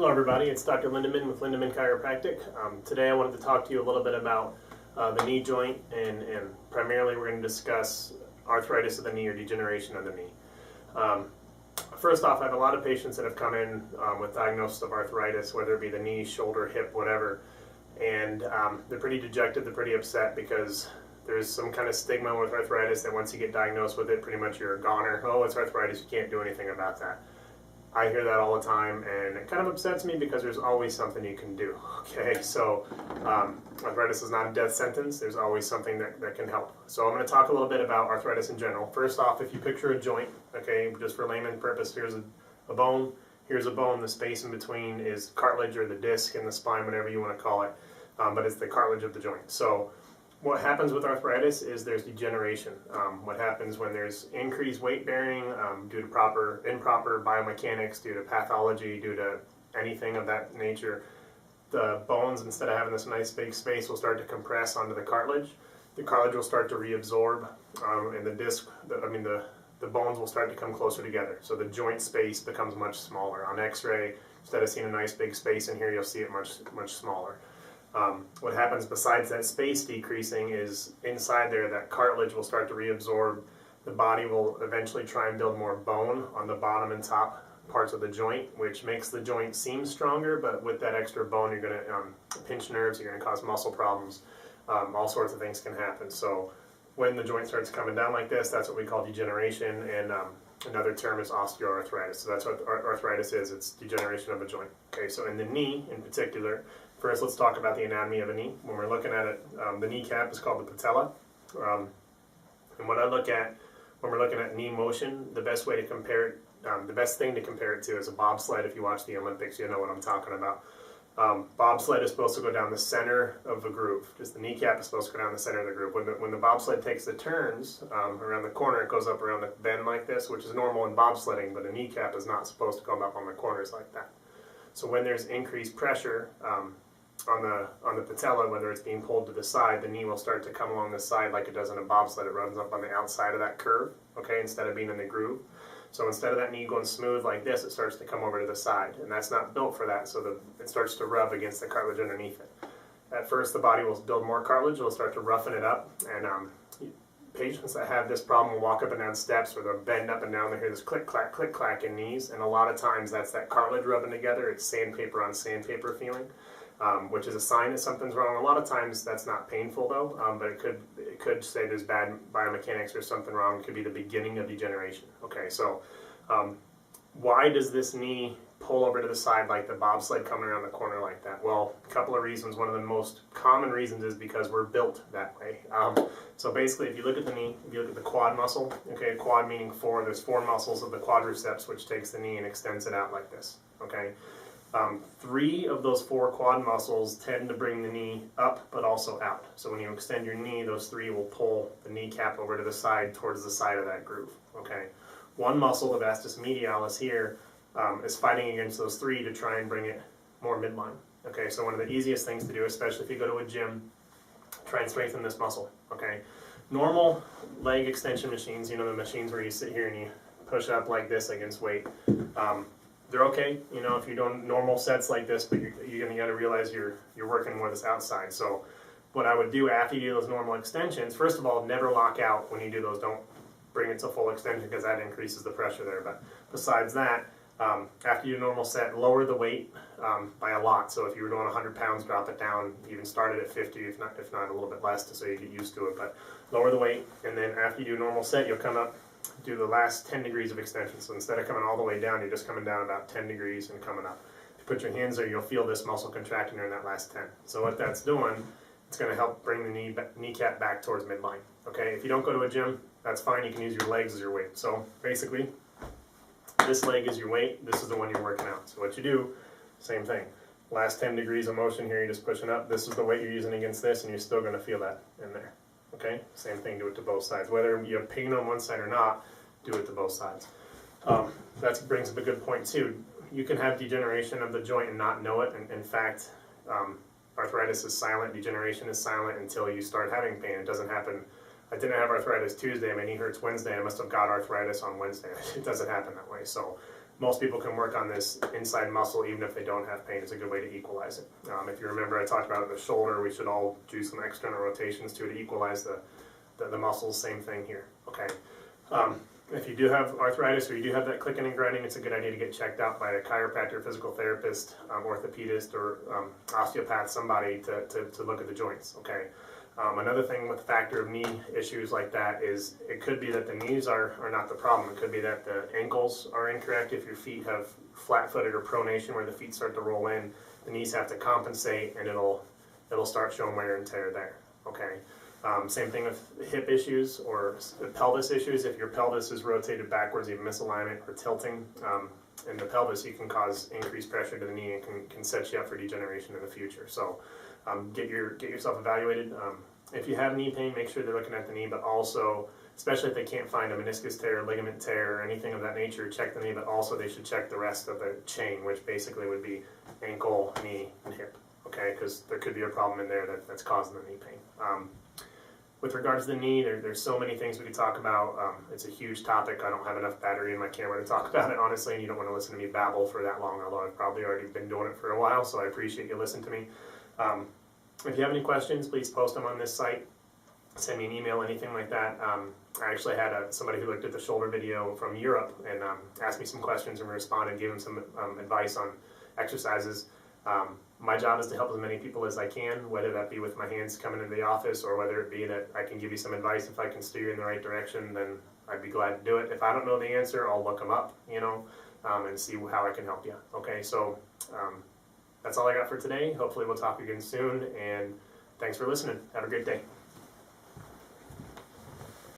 Hello everybody, it's Dr. Lindeman with Lindeman Chiropractic. Today I wanted to talk to you a little bit about the knee joint and primarily we're going to discuss arthritis of the knee or degeneration of the knee. First off, I have a lot of patients that have come in with diagnosis of arthritis, whether it be the knee, shoulder, hip, whatever, and they're pretty dejected, they're pretty upset because there's some kind of stigma with arthritis that once you get diagnosed with it, pretty much you're a goner. Oh, it's arthritis, you can't do anything about that. I hear that all the time, and it kind of upsets me because there's always something you can do, okay? So arthritis is not a death sentence. There's always something that can help. So I'm going to talk a little bit about arthritis in general. First off, if you picture a joint, okay, just for layman purpose, here's a bone, here's a bone. The space in between is cartilage or the disc in the spine, whatever you want to call it, but it's the cartilage of the joint. So what happens with arthritis is there's degeneration. What happens when there's increased weight bearing due to improper biomechanics, due to pathology, due to anything of that nature, the bones, instead of having this nice big space, will start to compress onto the cartilage. The cartilage will start to reabsorb, and the bones will start to come closer together. So the joint space becomes much smaller. On X-ray, instead of seeing a nice big space in here, you'll see it much smaller. What happens besides that space decreasing is inside there that cartilage will start to reabsorb. The body will eventually try and build more bone on the bottom and top parts of the joint, which makes the joint seem stronger, but with that extra bone you're going to pinch nerves, you're going to cause muscle problems, all sorts of things can happen. So when the joint starts coming down like this, that's what we call degeneration, and another term is osteoarthritis. So that's what arthritis is, it's degeneration of a joint. Okay, so in the knee in particular, first, let's talk about the anatomy of a knee. When we're looking at it, the kneecap is called the patella. And what I look at when we're looking at knee motion, the best way to compare it, the best thing to compare it to is a bobsled. If you watch the Olympics, you know what I'm talking about. Bobsled is supposed to go down the center of the groove. Just the kneecap is supposed to go down the center of the groove. When the bobsled takes the turns around the corner, it goes up around the bend like this, which is normal in bobsledding, but a kneecap is not supposed to come up on the corners like that. So when there's increased pressure on the patella, whether it's being pulled to the side, the knee will start to come along the side like it does in a bobsled. It runs up on the outside of that curve, okay, instead of being in the groove. So instead of that knee going smooth like this, it starts to come over to the side, and that's not built for that, so it starts to rub against the cartilage underneath it. At first, the body will build more cartilage, it will start to roughen it up, and patients that have this problem will walk up and down steps, or they'll bend up and down, they hear this click, clack in knees, and a lot of times that's that cartilage rubbing together. It's sandpaper on sandpaper feeling, which is a sign that something's wrong. A lot of times that's not painful though, but it could say there's bad biomechanics or something wrong. It could be the beginning of degeneration. Okay, so why does this knee pull over to the side like the bobsled coming around the corner like that? Well, a couple of reasons. One of the most common reasons is because we're built that way. So basically, if you look at the knee, if you look at the quad muscle, okay, quad meaning four, there's four muscles of the quadriceps which takes the knee and extends it out like this, okay? Three of those four quad muscles tend to bring the knee up but also out. So when you extend your knee, those three will pull the kneecap over to the side towards the side of that groove, okay? One muscle, the vastus medialis here, is fighting against those three to try and bring it more midline. Okay, so one of the easiest things to do, especially if you go to a gym, try and strengthen this muscle. Okay, normal leg extension machines, you know, the machines where you sit here and you push up like this against weight, they're okay, you know, if you're doing normal sets like this, but you're gonna gotta realize you're working more this outside. So what I would do after you do those normal extensions, first of all, never lock out when you do those. Don't bring it to full extension because that increases the pressure there. But besides that, after you do a normal set, lower the weight by a lot. So if you were doing 100 pounds, drop it down, even start it at 50, if not a little bit less, so you get used to it. But lower the weight, and then after you do a normal set, you'll come up, do the last 10 degrees of extension. So instead of coming all the way down, you're just coming down about 10 degrees and coming up. If you put your hands there, you'll feel this muscle contracting during that last 10. So what that's doing, it's going to help bring the kneecap back towards midline. Okay, if you don't go to a gym, that's fine. You can use your legs as your weight. So basically, this leg is your weight. This is the one you're working out. So what you do, same thing. Last 10 degrees of motion here, you're just pushing up. This is the weight you're using against this, and you're still going to feel that in there. Okay, same thing, do it to both sides. Whether you have pain on one side or not, do it to both sides. That brings up a good point too. You can have degeneration of the joint and not know it. And in fact, arthritis is silent, degeneration is silent until you start having pain. It doesn't happen. I didn't have arthritis Tuesday, my knee hurts Wednesday, I must have got arthritis on Wednesday. It doesn't happen that way. So most people can work on this inside muscle even if they don't have pain. It's a good way to equalize it. If you remember, I talked about the shoulder. We should all do some external rotations to equalize the muscles. Same thing here. Okay. If you do have arthritis or you do have that clicking and grinding, it's a good idea to get checked out by a chiropractor, physical therapist, orthopedist, or osteopath, somebody to look at the joints. Okay. Another thing with the factor of knee issues like that is it could be that the knees are not the problem. It could be that the ankles are incorrect. If your feet have flat-footed or pronation where the feet start to roll in, the knees have to compensate, and it'll start showing wear and tear there. Okay. Same thing with hip issues or pelvis issues. If your pelvis is rotated backwards, you have misalignment or tilting in the pelvis, you can cause increased pressure to the knee and can set you up for degeneration in the future. So get yourself evaluated. If you have knee pain, make sure they're looking at the knee, but also, especially if they can't find a meniscus tear, ligament tear, or anything of that nature, check the knee, but also they should check the rest of the chain, which basically would be ankle, knee, and hip, okay? Because there could be a problem in there that's causing the knee pain. With regards to the knee, there's so many things we could talk about. It's a huge topic. I don't have enough battery in my camera to talk about it, honestly, and you don't want to listen to me babble for that long, although I've probably already been doing it for a while, so I appreciate you listening to me. If you have any questions, please post them on this site. Send me an email, anything like that. I actually had somebody who looked at the shoulder video from Europe and asked me some questions and responded, gave them some advice on exercises. My job is to help as many people as I can, whether that be with my hands coming into the office or whether it be that I can give you some advice. If I can steer you in the right direction, then I'd be glad to do it. If I don't know the answer, I'll look them up, and see how I can help you. Okay, so that's all I got for today. Hopefully we'll talk again soon, and thanks for listening. Have a great day.